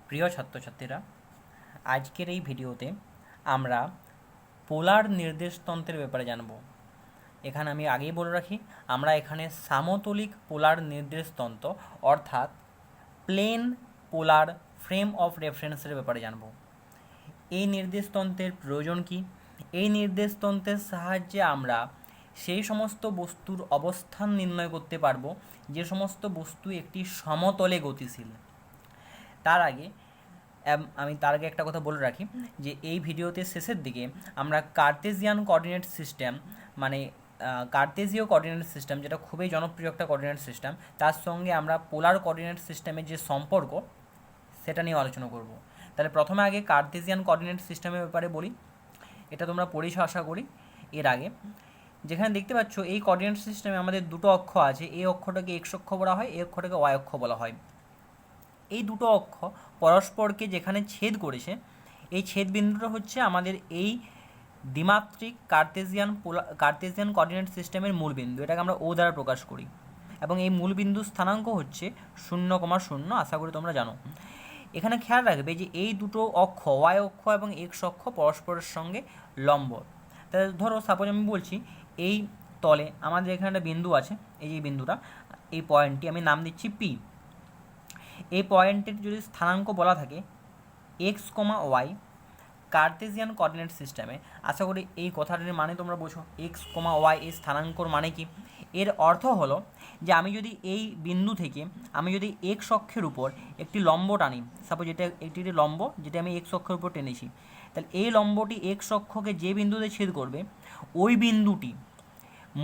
প্রিয় ছাত্রছাত্রীরা, আজকের এই ভিডিওতে আমরা পোলার নির্দেশতন্ত্রের ব্যাপারে জানব। এখানে আমি আগেই বলে রাখি, আমরা এখানে সামতলিক পোলার নির্দেশতন্ত্র অর্থাৎ প্লেন পোলার ফ্রেম অফ রেফারেন্সের ব্যাপারে জানব। এই নির্দেশতন্ত্রের প্রয়োজন কি? এই নির্দেশতন্ত্রের সাহায্যে আমরা সেই সমস্ত বস্তুর অবস্থান নির্ণয় করতে পারবো যে সমস্ত বস্তু একটি সমতলে গতিশীল। তার আগে একটা কথা বলে রাখি যে এই ভিডিওতে শেষের দিকে আমরা কার্তেজিয়ান কোঅর্ডিনেট সিস্টেম মানে কার্তেজীয় কোঅর্ডিনেট সিস্টেম, যেটা খুবই জনপ্রিয় একটা কোঅর্ডিনেট সিস্টেম, তার সঙ্গে আমরা পোলার কোঅর্ডিনেট সিস্টেমের যে সম্পর্ক সেটা নিয়ে আলোচনা করব। তাহলে প্রথমে আগে কার্তেজিয়ান কোঅর্ডিনেট সিস্টেমের ব্যাপারে বলি। এটা তোমরা পড়েছো আশা করি এর আগে। যেখানে দেখতে পাচ্ছ এই কোঅর্ডিনেট সিস্টেমে আমাদের দুটো অক্ষ আছে, এই অক্ষটাকে এক্স অক্ষ বলা হয়, এই অক্ষটাকে ওয়াই অক্ষ বলা হয়। এই দুটো অক্ষ পরস্পরকে যেখানে ছেদ করেছে, এই ছেদ বিন্দুটা হচ্ছে আমাদের এই দ্বিমাত্রিক কার্তেজিয়ান কোঅর্ডিনেট সিস্টেমের মূল বিন্দু। এটাকে আমরা ও দ্বারা প্রকাশ করি এবং এই মূল বিন্দুর স্থানাঙ্ক হচ্ছে 0,0। আশা করি তোমরা জানো। এখানে খেয়াল রাখবে যে এই দুটো অক্ষ ওয়াই অক্ষ এবং এক্স অক্ষ পরস্পরের সঙ্গে লম্ব। তাহলে ধরো সাপোজ আমি বলছি এই তলে আমাদের এখানে একটা বিন্দু আছে, এই যে বিন্দুটা, এই পয়েন্টটি আমি নাম দিচ্ছি পি। এই পয়েন্টের যদি স্থানাঙ্ক বলা থাকে এক্স, ওয়াই কার্তেজিয়ান কোঅর্ডিনেট সিস্টেমে, আশা করি এই কথাটির মানে তোমরা বোঝো। এক্স, ওয়াই এই স্থানাঙ্কর মানে কি? এর অর্থ হলো যে আমি যদি এই বিন্দু থেকে আমি যদি এক্স অক্ষের উপর একটি লম্ব টানি, সাপোজ এটা একটি লম্ব যেটা আমি এক্স অক্ষের উপর টেনেছি, তাহলে এই লম্বটি এক্স অক্ষকে যে বিন্দুতে ছেদ করবে, ওই বিন্দুটি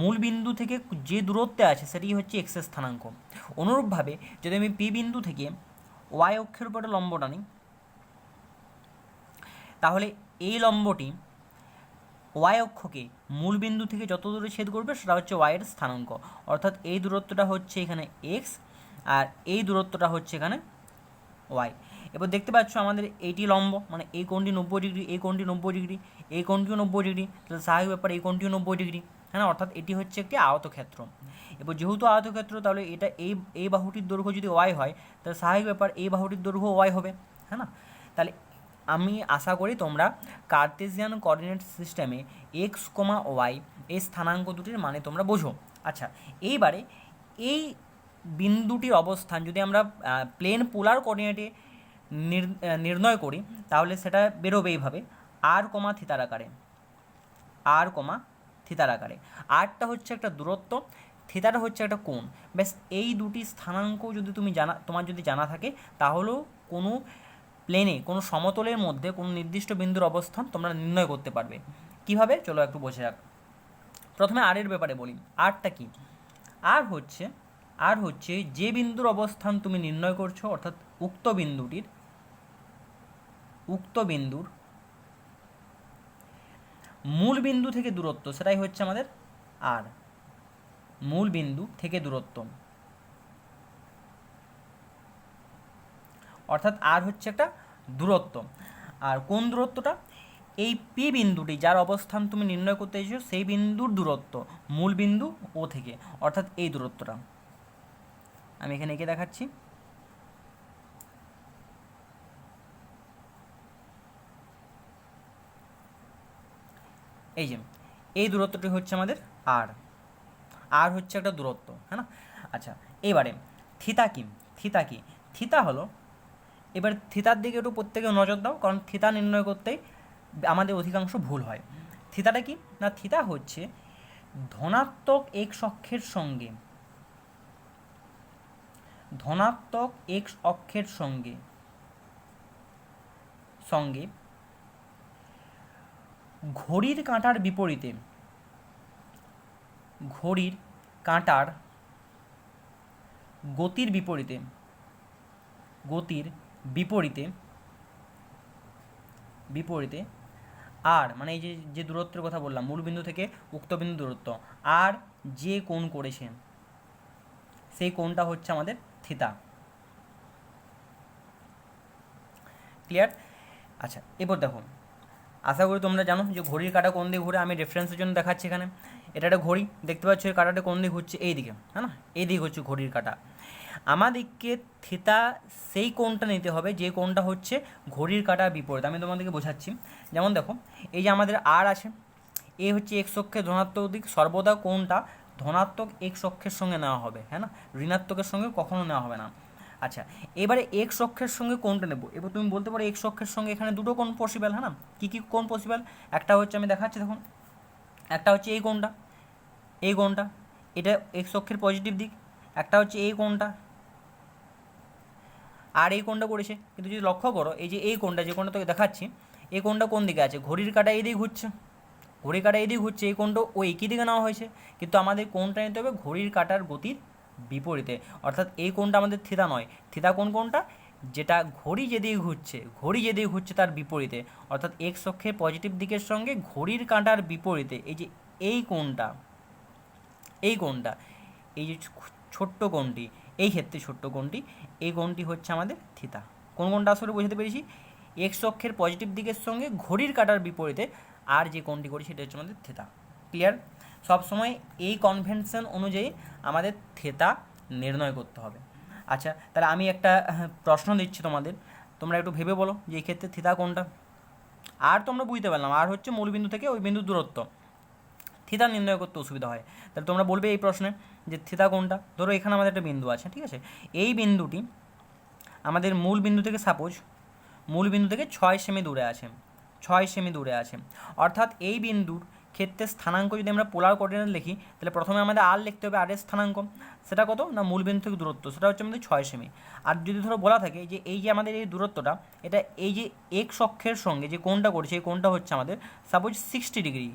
মূল বিন্দু থেকে যে দূরত্বে আছে সেটি হচ্ছে এক্সের স্থানাঙ্ক। অনুরূপভাবে যদি আমি পি বিন্দু থেকে ওয়াই অক্ষের উপর লম্ব টানি, তাহলে এই লম্বটি ওয়াই অক্ষকে মূল বিন্দু থেকে যত দূরে ছেদ করবে সেটা হচ্ছে ওয়াইয়ের স্থানাঙ্ক। অর্থাৎ এই দূরত্বটা হচ্ছে এখানে এক্স আর এই দূরত্বটা হচ্ছে এখানে ওয়াই। এবার দেখতে পাচ্ছ আমাদের এইটি লম্ব, মানে এই কোণটি 90°, এই কোণটি 90°, এই কোণটিও 90°, তাহলে স্বাভাবিক ব্যাপার এই কোণটিও 90°, হ্যাঁ না? অর্থাৎ এটি হচ্ছে একটি আয়তক্ষেত্র। এবার যেহেতু আয়তক্ষেত্র, তাহলে এটা এই বাহুটির দৈর্ঘ্য যদি ওয়াই হয়, তাহলে স্বাভাবিক ব্যাপার এই বাহুটির দৈর্ঘ্য ওয়াই হবে, হ্যাঁ না? তাহলে আমি আশা করি তোমরা কার্তেজিয়ান কোঅর্ডিনেট সিস্টেমে এক্স, ওয়াই এই স্থানাঙ্ক দুটির মানে তোমরা বোঝো। আচ্ছা, এইবারে এই বিন্দুটির অবস্থান যদি আমরা প্লেন পোলার কোঅর্ডিনেটে নির্ণয় করি, তাহলে সেটা বেরোবে এইভাবে আর, থিতার আকারে। আরটা হচ্ছে একটা দূরত্ব, থিতাটা হচ্ছে একটা কোণ। ব্যাস এই দুটি স্থানাঙ্ক যদি তোমার যদি জানা থাকে, তাহলেও কোনো প্লেনে, কোনো সমতলের মধ্যে কোনো নির্দিষ্ট বিন্দুর অবস্থান তোমরা নির্ণয় করতে পারবে। কিভাবে? চলো একটু বোঝা যাক। প্রথমে আর এর ব্যাপারে বলি। আরটা কি? আর হচ্ছে যে বিন্দুর অবস্থান তুমি নির্ণয় করছো, অর্থাৎ উক্ত বিন্দুর মূল বিন্দু থেকে দূরত্ব, সেটাই হচ্ছে আমাদের আর। মূল বিন্দু থেকে দূরত্ব, অর্থাৎ আর হচ্ছে একটা দূরত্ব। আর কোন দূরত্বটা? এই পি বিন্দুটি যার অবস্থান তুমি নির্ণয় করতে চাইছো, সেই বিন্দুর দূরত্ব মূল বিন্দু ও থেকে, অর্থাৎ এই দূরত্বটা আমি এখানে এঁকে দেখাচ্ছি। এই যে এই দূরত্বটি হচ্ছে আমাদের আর হচ্ছে একটা দূরত্ব, হ্যাঁ না? আচ্ছা, এবারে থিতা কি? থিতা হলো, এবার থিতার দিকে একটু প্রত্যেকে নজর দাও, কারণ থিতা নির্ণয় করতেই আমাদের অধিকাংশ ভুল হয়। থিতাটা কি না? থিতা হচ্ছে ধনাত্মক এক্স অক্ষের সঙ্গে ঘড়ির কাঁটার গতির বিপরীতে আর, মানে এই যে দূরত্বের কথা বললাম মূল বিন্দু থেকে উক্ত বিন্দু দূরত্ব, আর যে কোণ করেছেন সেই কোণটা হচ্ছে আমাদের থিতা। ক্লিয়ার? আচ্ছা, এবার দেখো, আশা করি তোমরা জানো যে ঘড়ির কাঁটা কোন দিকে ঘুরে। আমি রেফারেন্সের জন্য দেখাচ্ছি। এখানে এটা একটা ঘড়ি, দেখতে পাচ্ছ এই কাঁটাটা কোন দিকে ঘুরছে? এই দিকে, হ্যাঁ না? এই দিকে হচ্ছে ঘড়ির কাঁটা। আমাদেরকে থিতা সেই কোণটা নিতে হবে যে কোণটা হচ্ছে ঘড়ির কাঁটার বিপরীত। আমি তোমাদেরকে বোঝাচ্ছি। যেমন দেখো, এই যে আমাদের আর আছে, এ হচ্ছে এক্স অক্ষের ধনাত্মক দিক, সর্বদা কোণটা ধনাত্মক এক্স অক্ষের সঙ্গে নেওয়া হবে, হ্যাঁ না, ঋণাত্মকের সঙ্গে কখনো নেওয়া হবে না। আচ্ছা, এবারে এক্স অক্ষের সঙ্গে কোণটা নেব। এবার তুমি বলতে পারো এক্স অক্ষের সঙ্গে এখানে দুটো কোণ পসিবল, হ্যাঁ না। কী কী কোণ পসিবল? একটা হচ্ছে, আমি দেখাচ্ছি দেখুন, একটা হচ্ছে এই কোণটা, এই কোণটা, এটা এক্স অক্ষের পজিটিভ দিক। একটা হচ্ছে এই কোণটা, আর এই কোণটা করেছে। কিন্তু যদি লক্ষ্য করো, এই যে এই কোণটা, যে কোণটা তোকে দেখাচ্ছি, এই কোণটা কোন দিকে আছে? ঘড়ির কাঁটা এই দিকে ঘুরছে, ঘড়ির কাঁটা এই দিকে ঘুরছে, এই কোণটা ওই একই দিকে নেওয়া হয়েছে। কিন্তু আমাদের কোণটা নিতে হবে ঘড়ির কাঁটার গতির বিপরীতে, অর্থাৎ এই কোণটা আমাদের থিতা নয়। থিতা কোণটা যেটা ঘড়ি যেদিকে ঘুরছে, ঘড়ি যেদিকে ঘুরছে তার বিপরীতে, অর্থাৎ এক্স অক্ষের পজিটিভ দিকের সঙ্গে ঘড়ির কাঁটার বিপরীতে এই যে এই কোণটা, এই কোণটা, এই যে ছোট্ট কোণটি, এই ক্ষেত্রে ছোট্ট কোণটি, এই কোণটি হচ্ছে আমাদের থিতা। কোন কোণটা আসলে বোঝাতে পেরেছি? এক্স অক্ষের পজিটিভ দিকের সঙ্গে ঘড়ির কাঁটার বিপরীতে আর যে কোণটি করি সেটা হচ্ছে আমাদের থিতা। ক্লিয়ার? সবসময় এই কনভেনশন অনুযায়ী আমাদের থিতা নির্ণয় করতে হবে। আচ্ছা, তাহলে আমি একটা প্রশ্ন দিচ্ছি তোমাদের, তোমরা একটু ভেবে বলো যে এই ক্ষেত্রে থিতা কোনটা। আর তোমরা বুঝতে পারলাম, আর হচ্ছে মূলবিন্দু থেকে ওই বিন্দুর দূরত্ব। থিতা নির্ণয় করতে অসুবিধা হয়, তাহলে তোমরা বলবে এই প্রশ্নে যে থিতা কোনটা। ধরো এখানে আমাদের একটা বিন্দু আছে, ঠিক আছে, এই বিন্দুটি আমাদের মূল বিন্দু থেকে, সাপোজ মূল বিন্দু থেকে 6 সেমি দূরে আছে, 6 সেমি দূরে আছে। অর্থাৎ এই বিন্দুর ক্ষেত্রে স্থানাঙ্ক যদি আমরা পোলার কোঅর্ডিনেট লিখি, তাহলে প্রথমে আমাদের আর লিখতে হবে, আর এর স্থানাঙ্ক, সেটা কত না মূল বিন্দু থেকে দূরত্ব, সেটা হচ্ছে আমাদের 6 সেমি। আর যদি ধরো বলা থাকে যে এই যে আমাদের এই দূরত্বটা, এটা এই যে এক্স অক্ষের সঙ্গে যে কোণটা করছে, এই কোণটা হচ্ছে আমাদের suppose 60 degree,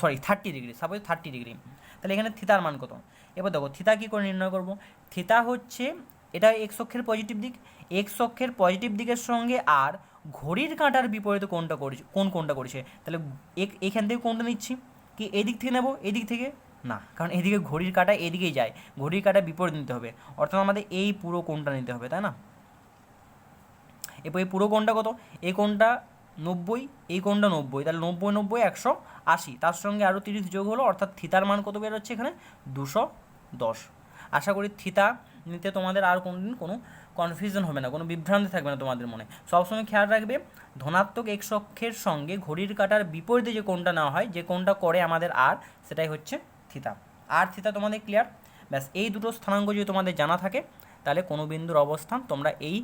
30 degree, suppose 30 degree, তাহলে এখানে থিতার মান কত? এবার দেখো থিতা কী করে নির্ণয় করব। থিতা হচ্ছে, এটা এক্স অক্ষের পজিটিভ দিক, এক্স অক্ষের পজিটিভ দিকের সঙ্গে আর ঘড়ির কাঁটার বিপরীতে কোনটা করেছে, কোন কোনটা করেছে, তাহলে এখান থেকে কোনটা নিচ্ছি, কি এদিক থেকে নেব? এদিক থেকে না, কারণ এদিকে ঘড়ির কাঁটা এদিকেই যায়, ঘড়ির কাঁটা বিপরীত নিতে হবে, অর্থাৎ আমাদের এই পুরো কোণটা নিতে হবে, তাই না। এরপর এই পুরো কোণটা কত? এই কোণটা 90, এই কোণটা 90, তাহলে 90 90 180, তার সঙ্গে আরও 30 যোগ হলো, অর্থাৎ থিতার মান কত বেরোচ্ছে এখানে? 210। আশা করি থিতা নিতে তোমাদের আর কোনোদিন কোনো কনফিউশন হবে না, কোনো বিভ্রান্তি থাকবে না তোমাদের মনে। সবসময় খেয়াল রাখবে, ধনাত্মক এক্স অক্ষের সঙ্গে ঘড়ির কাঁটার বিপরীতে যে কোণটা নেওয়া হয়, যে কোণটা করে আমাদের আর, সেটাই হচ্ছে থিতা। আর থিতা তোমাদের ক্লিয়ার? ব্যাস, এই দুটো স্থানাঙ্ক যদি তোমাদের জানা থাকে, তাহলে কোনো বিন্দুর অবস্থান তোমরা এই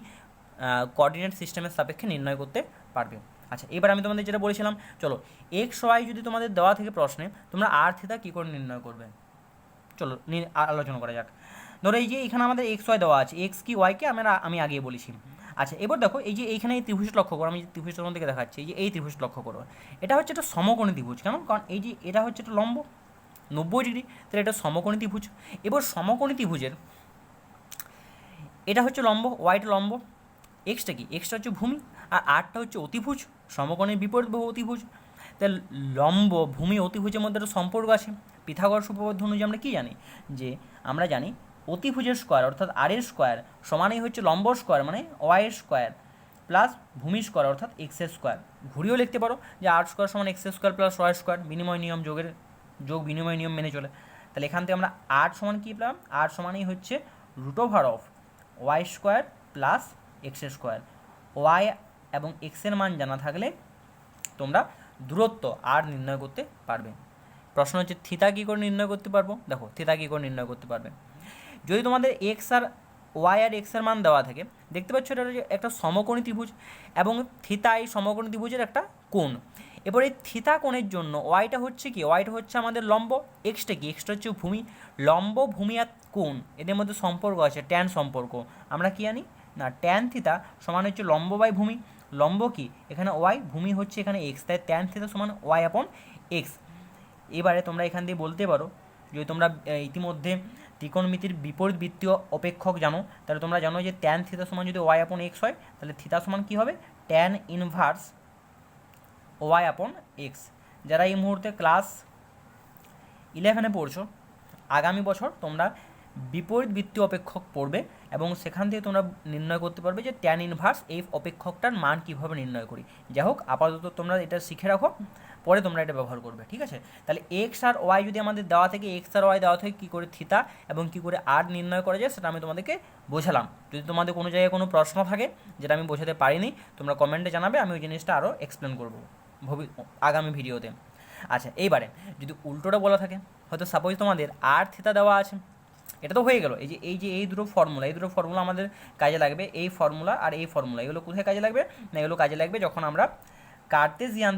কোঅর্ডিনেট সিস্টেমের সাপেক্ষে নির্ণয় করতে পারবে। আচ্ছা, এবার আমি তোমাদের যেটা বলেছিলাম, চলো এক্স ওয়াই যদি তোমাদের দেওয়া থেকে প্রশ্নে, তোমরা আর থিতা কী করে নির্ণয় করবে, চলো আলোচনা করা যাক। ধরো এই যে এখানে আমাদের এক্স ওয়াই দেওয়া আছে, এক্স কি ওয়াইকে আমি আগে বলেছি। আচ্ছা, এবার দেখো এই যে এইখানে এই ত্রিভুজ লক্ষ্য করো, আমি যে ত্রিভুজ তোমাদেরকে দেখাচ্ছি, এই যে এই ত্রিভুজ লক্ষ্য করো, এটা হচ্ছে একটা সমকোণী ত্রিভুজ। কেন? কারণ এই যে এটা হচ্ছে একটা লম্ব 90 ডিগ্রি, তাহলে এটা সমকোণী ত্রিভুজ। এবার সমকোণী ত্রিভুজের এটা হচ্ছে লম্ব, ওয়াইটা লম্ব, এক্সটা কি? এক্সটা হচ্ছে ভূমি, আর আরটা হচ্ছে অতিভুজ, সমকোণের বিপরীত বহু অতিভুজ। তাহলে লম্ব, ভূমি, অতিভুজের মধ্যে একটা সম্পর্ক আছে। পিথাগোরাস উপপাদ্য অনুযায়ী আমরা কী জানি, যে আমরা জানি অতিভুজের স্কোয়ার অর্থাৎ আর এর স্কোয়ার সমানই হচ্ছে লম্ব স্কোয়ার মানে ওয়াই এর স্কোয়ার প্লাস ভূমি স্কোয়ার অর্থাৎ এক্স এর স্কোয়ার। ঘুরিয়েও লিখতে পারো যে আর স্কোয়ার সমান X square plus Y square, বিনিময় নিয়ম, যোগ বিনিময় নিয়ম মেনে চলে। তাহলে এখান থেকে আমরা আর সমান কী পেলাম? আর সমানই হচ্ছে root over of Y square plus X square. Y এবং এক্সের মান জানা থাকলে তোমরা দূরত্ব আর নির্ণয় করতে পারবে। প্রশ্ন হচ্ছে থিতা কী করে নির্ণয় করতে পারবো? দেখো থিতা কী করে নির্ণয় করতে পারবে, যদি তোমাদের এক্স আর ওয়াই আর এক্সের মান দেওয়া থাকে, দেখতে পাচ্ছ এটা একটা সমকোণী ত্রিভুজ এবং থিতা এই সমকোণী ত্রিভুজের একটা কোণ। এবার এই থিতা কোণের জন্য ওয়াইটা হচ্ছে কি? ওয়াইটা হচ্ছে আমাদের লম্ব, এক্সটা কি? এক্সটা হচ্ছে ভূমি। লম্ব, ভূমি আর কোণ এদের মধ্যে সম্পর্ক আছে, ট্যান সম্পর্ক। আমরা কি জানি না, ট্যান থিতা সমান হচ্ছে লম্ব বাই ভূমি। লম্ব কি? এখানে ওয়াই, ভূমি হচ্ছে এখানে এক্স, তাই ট্যান থিতা সমান ওয়াই আপন এক্স। এবারে তোমরা এখান দিয়ে বলতে পারো, যদি তোমরা ইতিমধ্যে ত্রিকোণমিতির বিপরীত বৃত্তীয় অপেক্ষক জানো, তাহলে তোমরা জানো যে ট্যান থিতা সমান যদি ওয়াই আপন এক্স হয়, তাহলে থিতা সমান কী হবে? ট্যান ইনভার্স ওয়াই আপন এক্স। যারা এই মুহূর্তে ক্লাস 11-এ পড়ছো, আগামী বছর তোমরা বিপরীত বৃত্তীয় অপেক্ষক পড়বে এবং সেখান থেকে তোমরা নির্ণয় করতে পারবে যে ট্যান ইনভার্স এই অপেক্ষকটার মান কীভাবে নির্ণয় করি। যাই হোক, আপাতত তোমরা এটা শিখে রাখো, পরে তোমরা এটা ব্যবহার করবে, ঠিক আছে। তাহলে এক্স আর ওয়াই যদি আমাদের দেওয়া থাকে, এক্স আর ওয়াই দেওয়া থাকে কী করে থিতা এবং কী করে আর নির্ণয় করা যায় সেটা আমি তোমাদেরকে বোঝালাম। যদি তোমাদের কোনো জায়গায় কোনো প্রশ্ন থাকে যেটা আমি বোঝাতে পারিনি, তোমরা কমেন্টে জানাবে, আমি ওই জিনিসটা আরও এক্সপ্লেন করবো আগামী ভিডিওতে। আচ্ছা, এইবারে যদি উল্টোটা বলা থাকে, হয়তো সাপোজ তোমাদের আর থিতা দেওয়া আছে, এটা তো হয়ে গেল। এই দুটো ফর্মুলা আমাদের কাজে লাগবে, এই ফর্মুলা আর এই ফর্মুলা, এগুলো কোথায় কাজে লাগবে না, এগুলো কাজে লাগবে যখন আমরা কার্তেজিয়ান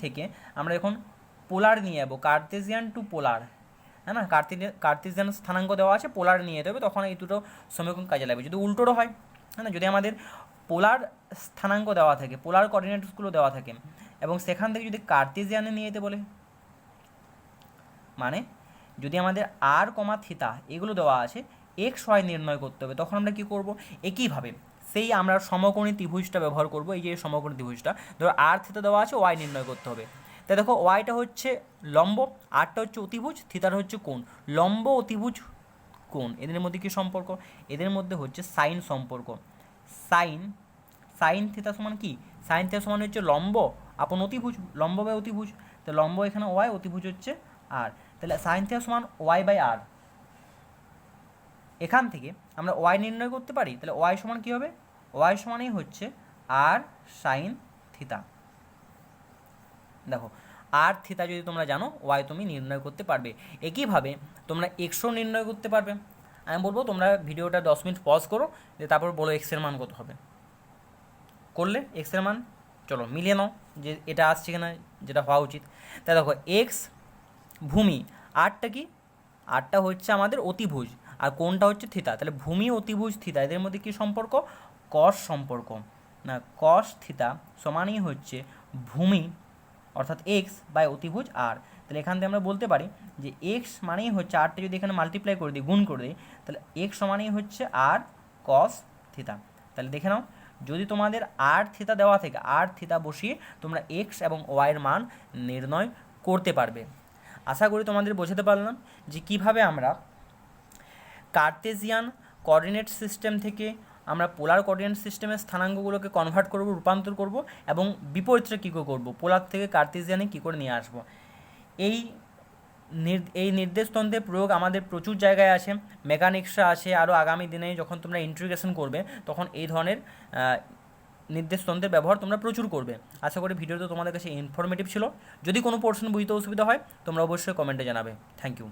থেকে আমরা এখন পোলার নিয়ে যাবো, কার্তেজিয়ান টু পোলার, হ্যাঁ না, কার্তেজিয়ান স্থানাঙ্ক দেওয়া আছে, পোলার নিয়ে যেতে হবে, তখন এই দুটো সমীকরণ কাজে লাগবে। যদি উল্টোটা হয়, হ্যাঁ না, যদি আমাদের পোলার স্থানাঙ্ক দেওয়া থাকে, পোলার কোঅর্ডিনেটসগুলো দেওয়া থাকে এবং সেখান থেকে যদি কার্তেজিয়ানে নিয়ে যেতে বলে, মানে যদি আমাদের আর কমা থিতা এগুলো দেওয়া আছে, এক্স ওয়াই নির্ণয় করতে হবে, তখন আমরা কী করব, একইভাবে সেই আমরা সমকোণী ত্রিভুজটা ব্যবহার করব। এই যে সমকোণী ত্রিভুজটা, ধরো আর থিতা দেওয়া আছে, ওয়াই নির্ণয় করতে হবে। তাই দেখো, ওয়াইটা হচ্ছে লম্ব, আরটা হচ্ছে অতিভুজ, থিতাটা হচ্ছে কোণ। লম্ব অতিভুজ কোণ, এদের মধ্যে কী সম্পর্ক, এদের মধ্যে হচ্ছে সাইন সম্পর্ক। সাইন থিতা সমান কি, সাইন থিতা সমান হচ্ছে লম্ব আপন অতিভুজ, লম্ব বাই অতিভুজ। তো লম্ব এখানে ওয়াই, অতিভুজ হচ্ছে আর, তাহলে সাইন থিটা সমান ওয়াই বাই আর। এখান থেকে আমরা ওয়াই নির্ণয় করতে পারি, তাহলে ওয়াই সমান কী হবে, ওয়াই সমানই হচ্ছে আর সাইন থিতা। দেখো, আর থিতা যদি তোমরা জানো, ওয়াই তুমি নির্ণয় করতে পারবে। একইভাবে তোমরা এক্সও নির্ণয় করতে পারবে। আমি বলবো তোমরা ভিডিওটা 10 মিনিট পজ করো, যে তারপর বলো এক্সের মান কত হবে। করলে এক্সের মান চলো মিলিয়ে নাও যে এটা আসছে কিনা, যেটা হওয়া উচিত। তাই দেখো, এক্স ভূমি, আরটা কি, আরটা হচ্ছে আমাদের অতিভুজ আর কোণটা হচ্ছে থিতা, তাহলে ভূমি অতিভুজ থিতা এদের মধ্যে কী সম্পর্ক, কস সম্পর্ক, না কস থিতা সমানই হচ্ছে ভূমি অর্থাৎ এক্স বাই অতিভুজ আর। তাহলে এখান থেকে আমরা বলতে পারি যে এক্স মানেই হচ্ছে, আরটা যদি এখানে মাল্টিপ্লাই করে দিই, গুণ করে দিই, তাহলে এক্স সমানই হচ্ছে আর কস থিতা। তাহলে দেখে নাও, যদি তোমাদের আর থিতা দেওয়া থাকে, আর থিতা বসিয়ে তোমরা এক্স এবং ওয়াইয়ের মান নির্ণয় করতে পারবে। আশা করি তোমাদের বোঝাতে পারলাম যে কিভাবে আমরা কার্তেজিয়ান কোঅর্ডিনেট সিস্টেম থেকে আমরা পোলার কোঅর্ডিনেট সিস্টেমের স্থানাঙ্কগুলোকে কনভার্ট করব, রূপান্তর করব এবং বিপরীতটা কী করে করবো, পোলার থেকে কার্তেজিয়ানে কী করে নিয়ে আসবো। এই নির্দেশতন্ত্রের প্রয়োগ আমাদের প্রচুর জায়গায় আছে, মেকানিক্সে আছে, আরও আগামী দিনে যখন তোমরা ইন্টিগ্রেশন করবে তখন এই ধরনের নির্দেশতন্ত্রের ব্যবহার তোমরা প্রচুর করবে। আশা করি ভিডিওটা তোমাদের কাছে ইনফরমেটিভ ছিল। যদি কোনো পোর্শন বুঝতে অসুবিধা হয় তোমরা অবশ্যই কমেন্টে জানাবে। Thank you.